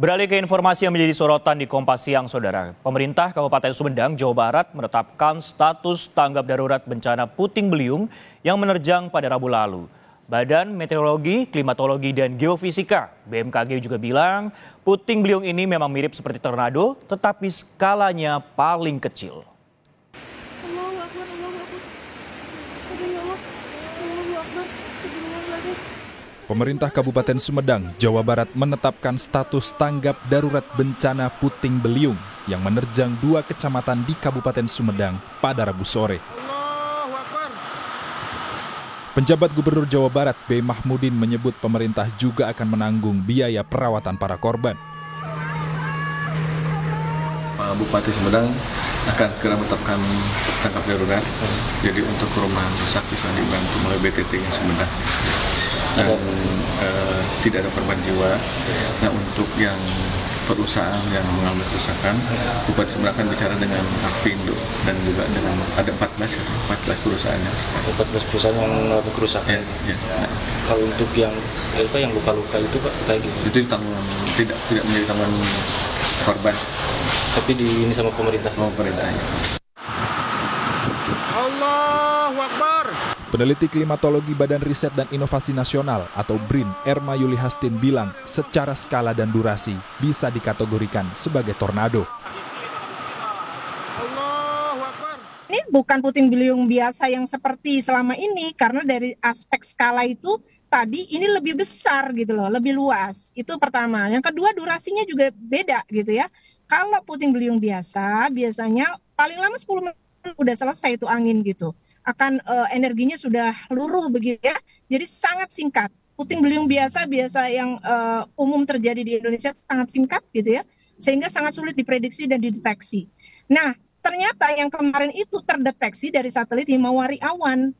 Beralih ke informasi yang menjadi sorotan di Kompas Siang, Saudara. Pemerintah Kabupaten Sumedang, Jawa Barat menetapkan status tanggap darurat bencana puting beliung yang menerjang pada Rabu lalu. Badan Meteorologi, Klimatologi, dan Geofisika (BMKG) juga bilang puting beliung ini memang mirip seperti tornado, tetapi skalanya paling kecil. Pemerintah Kabupaten Sumedang, Jawa Barat menetapkan status tanggap darurat bencana puting beliung yang menerjang 2 kecamatan di Kabupaten Sumedang pada Rabu sore. Penjabat Gubernur Jawa Barat B. Mahmudin menyebut pemerintah juga akan menanggung biaya perawatan para korban. Bupati Sumedang akan segera menetapkan tanggap darurat. Jadi untuk perumahan rusak bisa dibantu melalui BTT Sumedang. Dan tidak ada korban jiwa. Nah, untuk yang perusahaan yang mengalami kerusakan, Bupati Sumedang akan bicara dengan Apindo dan juga dengan ada 14 perusahaannya. 14 perusahaan yang mengalami kerusakan. Ya. Nah. Kalau untuk yang luka-luka itu Pak, kayak gitu. Itu ditanggung, tidak menjadi tanggungan korban. Tapi ini sama pemerintah. Pemerintahnya. Allahu Akbar. Peneliti Klimatologi Badan Riset dan Inovasi Nasional atau BRIN, Erma Yuli Hastin bilang secara skala dan durasi bisa dikategorikan sebagai tornado. Ini bukan puting beliung biasa yang seperti selama ini, karena dari aspek skala itu tadi ini lebih besar gitu loh, lebih luas. Itu pertama. Yang kedua, durasinya juga beda gitu ya. Kalau puting beliung biasanya paling lama 10 menit udah selesai itu angin gitu. Akan energinya sudah luruh begitu ya. Jadi sangat singkat. Puting beliung biasa yang umum terjadi di Indonesia sangat singkat gitu ya. Sehingga sangat sulit diprediksi dan dideteksi. Nah, ternyata yang kemarin itu terdeteksi dari satelit Himawari Awan.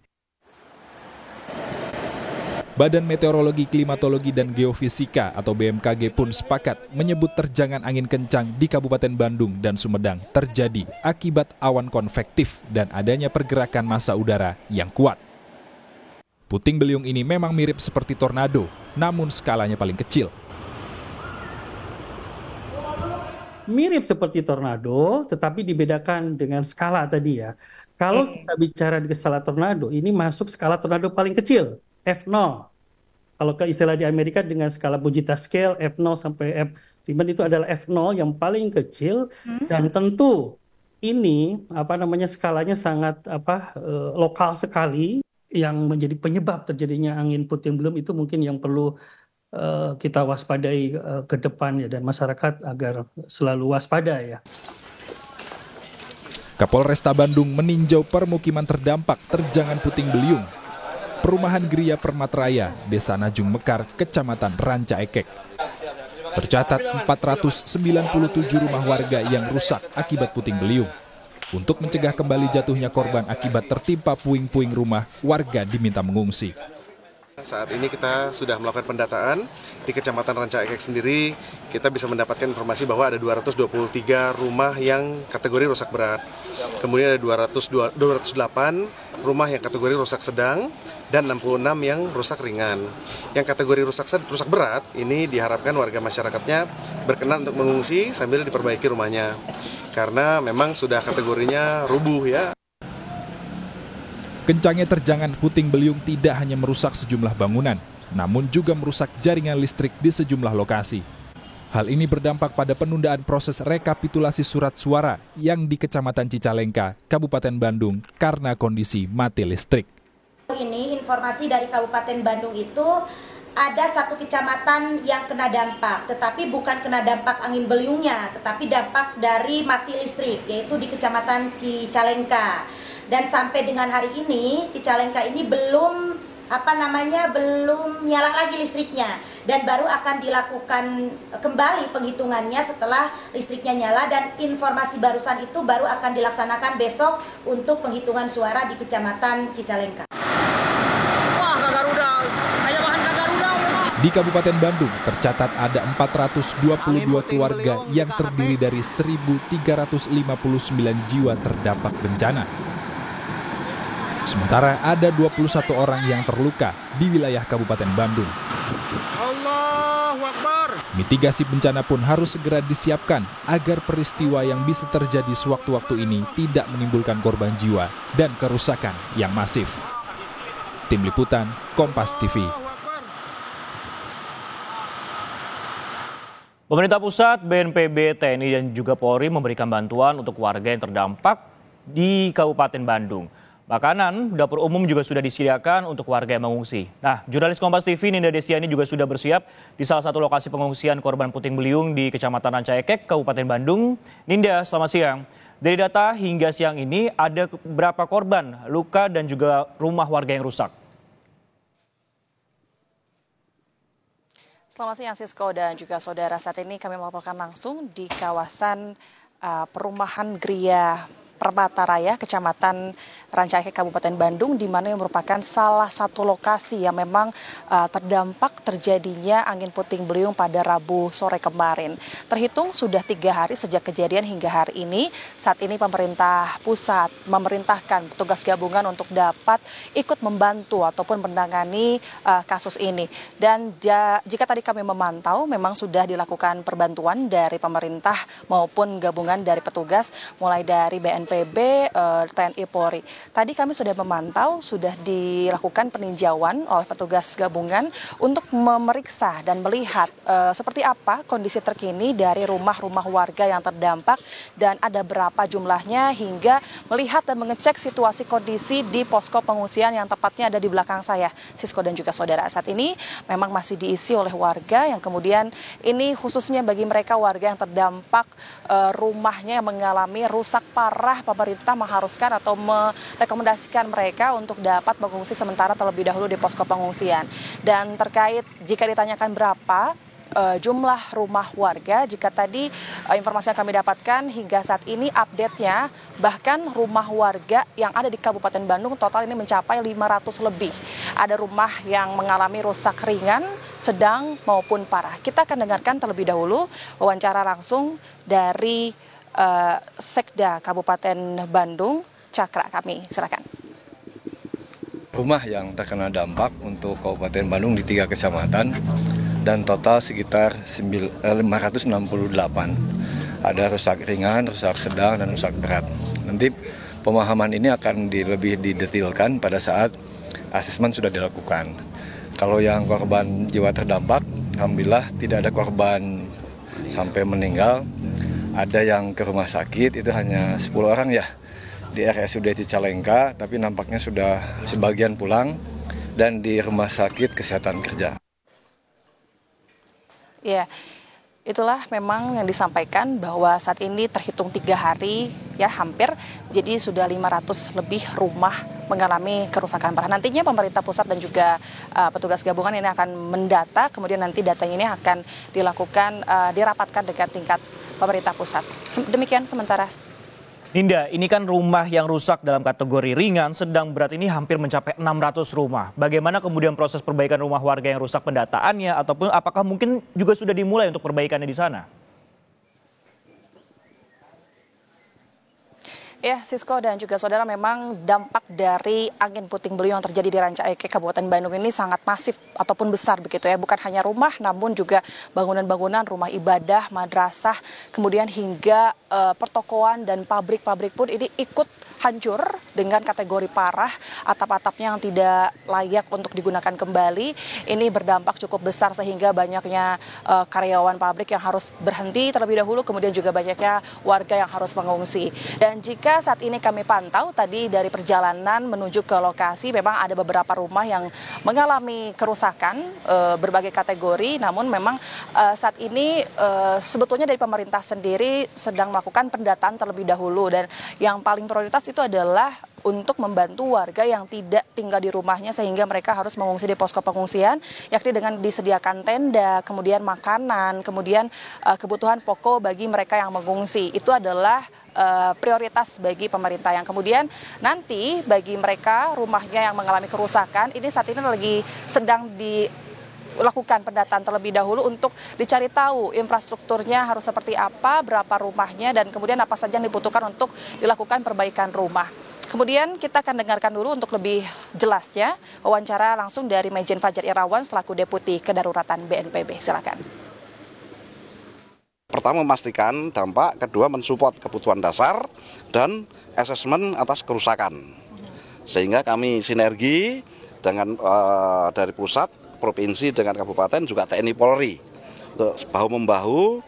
Badan Meteorologi, Klimatologi, dan Geofisika atau BMKG pun sepakat menyebut terjangan angin kencang di Kabupaten Bandung dan Sumedang terjadi akibat awan konvektif dan adanya pergerakan massa udara yang kuat. Puting beliung ini memang mirip seperti tornado, namun skalanya paling kecil. Mirip seperti tornado, tetapi dibedakan dengan skala tadi ya. Kalau kita bicara di skala tornado, ini masuk skala tornado paling kecil, F0. Kalau ke istilah di Amerika dengan skala Fujita Scale F0 sampai F5 itu adalah F0 yang paling kecil, dan tentu ini skalanya sangat lokal sekali. Yang menjadi penyebab terjadinya angin puting beliung itu mungkin yang perlu kita waspadai ke depan ya, dan masyarakat agar selalu waspada ya. Kapolresta Bandung meninjau permukiman terdampak terjangan puting beliung. Perumahan Gria Permatraya, Desa Najung Mekar, Kecamatan Ranca Ekek. Tercatat 497 rumah warga yang rusak akibat puting beliung. Untuk mencegah kembali jatuhnya korban akibat tertimpa puing-puing rumah, warga diminta mengungsi. Saat ini kita sudah melakukan pendataan di Kecamatan Ranca Ekek sendiri. Kita bisa mendapatkan informasi bahwa ada 223 rumah yang kategori rusak berat. Kemudian ada 208 rumah yang kategori rusak sedang dan 66 yang rusak ringan. Yang kategori rusak berat ini diharapkan warga masyarakatnya berkenan untuk mengungsi sambil diperbaiki rumahnya. Karena memang sudah kategorinya rubuh ya. Kencangnya terjangan puting beliung tidak hanya merusak sejumlah bangunan, namun juga merusak jaringan listrik di sejumlah lokasi. Hal ini berdampak pada penundaan proses rekapitulasi surat suara yang di Kecamatan Cicalengka, Kabupaten Bandung karena kondisi mati listrik. Ini informasi dari Kabupaten Bandung itu ada 1 kecamatan yang kena dampak, tetapi bukan kena dampak angin beliungnya, tetapi dampak dari mati listrik, yaitu di Kecamatan Cicalengka. Dan sampai dengan hari ini Cicalengka ini belum nyala lagi listriknya, dan baru akan dilakukan kembali penghitungannya setelah listriknya nyala, dan informasi barusan itu baru akan dilaksanakan besok untuk penghitungan suara di Kecamatan Cicalengka. Di Kabupaten Bandung tercatat ada 422 keluarga yang terdiri dari 1.359 jiwa terdampak bencana. Sementara ada 21 orang yang terluka di wilayah Kabupaten Bandung. Allahu Akbar. Mitigasi bencana pun harus segera disiapkan agar peristiwa yang bisa terjadi sewaktu-waktu ini tidak menimbulkan korban jiwa dan kerusakan yang masif. Tim Liputan, Kompas TV. Pemerintah pusat, BNPB, TNI, dan juga Polri memberikan bantuan untuk warga yang terdampak di Kabupaten Bandung. Makanan, dapur umum juga sudah disediakan untuk warga yang mengungsi. Nah, jurnalis Kompas TV Ninda Destiani juga sudah bersiap di salah satu lokasi pengungsian korban puting beliung di Kecamatan Ranca Ekek, Kabupaten Bandung. Ninda, selamat siang. Dari data hingga siang ini ada berapa korban luka dan juga rumah warga yang rusak? Selamat siang Sisko dan juga saudara. Saat ini kami melaporkan langsung di kawasan perumahan Gria Permata Raya, Kecamatan Ranca Ekek, Kabupaten Bandung, di mana yang merupakan salah satu lokasi yang memang terdampak terjadinya angin puting beliung pada Rabu sore kemarin. Terhitung sudah 3 hari sejak kejadian hingga hari ini. Saat ini pemerintah pusat memerintahkan petugas gabungan untuk dapat ikut membantu ataupun menangani kasus ini. Dan jika tadi kami memantau, memang sudah dilakukan perbantuan dari pemerintah maupun gabungan dari petugas, mulai dari BNPB, TNI, Polri. Tadi kami sudah memantau, sudah dilakukan peninjauan oleh petugas gabungan untuk memeriksa dan melihat seperti apa kondisi terkini dari rumah-rumah warga yang terdampak dan ada berapa jumlahnya, hingga melihat dan mengecek situasi kondisi di posko pengungsian yang tepatnya ada di belakang saya, Sisko dan juga saudara. Saat ini memang masih diisi oleh warga yang kemudian ini khususnya bagi mereka warga yang terdampak rumahnya yang mengalami rusak parah. Pemerintah mengharuskan atau merekomendasikan mereka untuk dapat mengungsi sementara terlebih dahulu di posko pengungsian. Dan terkait jika ditanyakan berapa jumlah rumah warga, jika tadi informasi yang kami dapatkan hingga saat ini update-nya, bahkan rumah warga yang ada di Kabupaten Bandung total ini mencapai 500 lebih. Ada rumah yang mengalami rusak ringan, sedang maupun parah. Kita akan dengarkan terlebih dahulu wawancara langsung dari Sekda Kabupaten Bandung, Cakra. Kami silakan. Rumah yang terkena dampak untuk Kabupaten Bandung di 3 kecamatan dan total sekitar 568. Ada rusak ringan, rusak sedang, dan rusak berat. Nanti pemahaman ini akan lebih didetilkan pada saat asesmen sudah dilakukan. Kalau yang korban jiwa terdampak, alhamdulillah tidak ada korban sampai meninggal. Ada yang ke rumah sakit, itu hanya 10 orang ya, di RSUD Cicalengka, tapi nampaknya sudah sebagian pulang, dan di Rumah Sakit Kesehatan Kerja. Ya, itulah memang yang disampaikan bahwa saat ini terhitung 3 hari ya hampir, jadi sudah 500 lebih rumah mengalami kerusakan parah. Nantinya pemerintah pusat dan juga petugas gabungan ini akan mendata, kemudian nanti datanya ini akan dilakukan, dirapatkan dengan tingkat pemerintah pusat. Demikian sementara. Ninda, ini kan rumah yang rusak dalam kategori ringan, sedang, berat ini hampir mencapai 600 rumah. Bagaimana kemudian proses perbaikan rumah warga yang rusak, pendataannya, ataupun apakah mungkin juga sudah dimulai untuk perbaikannya di sana? Ya, Sisko dan juga saudara, memang dampak dari angin puting beliung yang terjadi di Ranca Ekek, Kabupaten Bandung ini sangat masif ataupun besar begitu ya. Bukan hanya rumah, namun juga bangunan-bangunan rumah ibadah, madrasah, kemudian hingga pertokoan dan pabrik-pabrik pun ini ikut hancur dengan kategori parah. Atap-atapnya yang tidak layak untuk digunakan kembali. Ini berdampak cukup besar sehingga banyaknya karyawan pabrik yang harus berhenti terlebih dahulu, kemudian juga banyaknya warga yang harus mengungsi. Dan jika saat ini kami pantau tadi dari perjalanan menuju ke lokasi, memang ada beberapa rumah yang mengalami kerusakan berbagai kategori, namun memang saat ini sebetulnya dari pemerintah sendiri sedang melakukan pendataan terlebih dahulu, dan yang paling prioritas itu adalah untuk membantu warga yang tidak tinggal di rumahnya sehingga mereka harus mengungsi di posko pengungsian, yakni dengan disediakan tenda, kemudian makanan, kemudian kebutuhan pokok bagi mereka yang mengungsi. Itu adalah prioritas bagi pemerintah. Yang kemudian nanti bagi mereka rumahnya yang mengalami kerusakan, ini saat ini lagi sedang dilakukan pendataan terlebih dahulu untuk dicari tahu infrastrukturnya harus seperti apa, berapa rumahnya, dan kemudian apa saja yang dibutuhkan untuk dilakukan perbaikan rumah. Kemudian kita akan dengarkan dulu untuk lebih jelasnya wawancara langsung dari Majen Fajar Irawan selaku Deputi Kedaruratan BNPB. Silakan. Pertama memastikan dampak, kedua mensupport kebutuhan dasar, dan asesmen atas kerusakan. Sehingga kami sinergi dengan dari pusat, provinsi dengan kabupaten, juga TNI Polri untuk bahu-membahu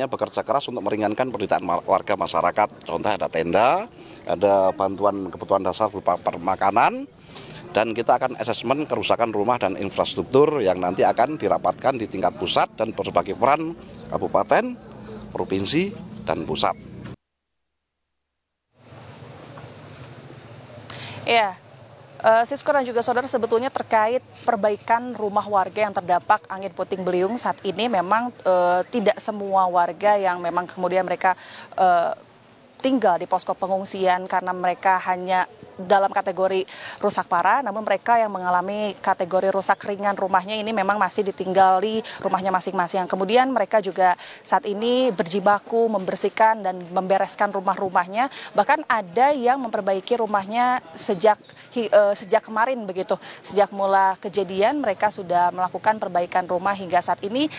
bekerja keras untuk meringankan penderitaan warga masyarakat. Contoh ada tenda, ada bantuan kebutuhan dasar berupa makanan, dan kita akan asesmen kerusakan rumah dan infrastruktur yang nanti akan dirapatkan di tingkat pusat dan berbagai peran kabupaten, provinsi, dan pusat. Ya, Sisko dan juga saudara, sebetulnya terkait perbaikan rumah warga yang terdampak angin puting beliung saat ini memang tidak semua warga yang memang kemudian mereka tinggal di posko pengungsian karena mereka hanya dalam kategori rusak parah, namun mereka yang mengalami kategori rusak ringan rumahnya ini memang masih ditinggali rumahnya masing-masing. Kemudian mereka juga saat ini berjibaku membersihkan dan membereskan rumah-rumahnya, bahkan ada yang memperbaiki rumahnya sejak kemarin begitu. Sejak mula kejadian mereka sudah melakukan perbaikan rumah hingga saat ini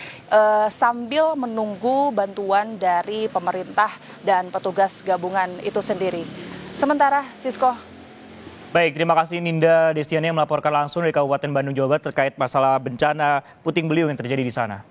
sambil menunggu bantuan dari pemerintah dan petugas gabungan itu sendiri. Sementara Sisko. Baik, terima kasih Ninda Destiani yang melaporkan langsung dari Kabupaten Bandung, Jawa Barat terkait masalah bencana puting beliung yang terjadi di sana.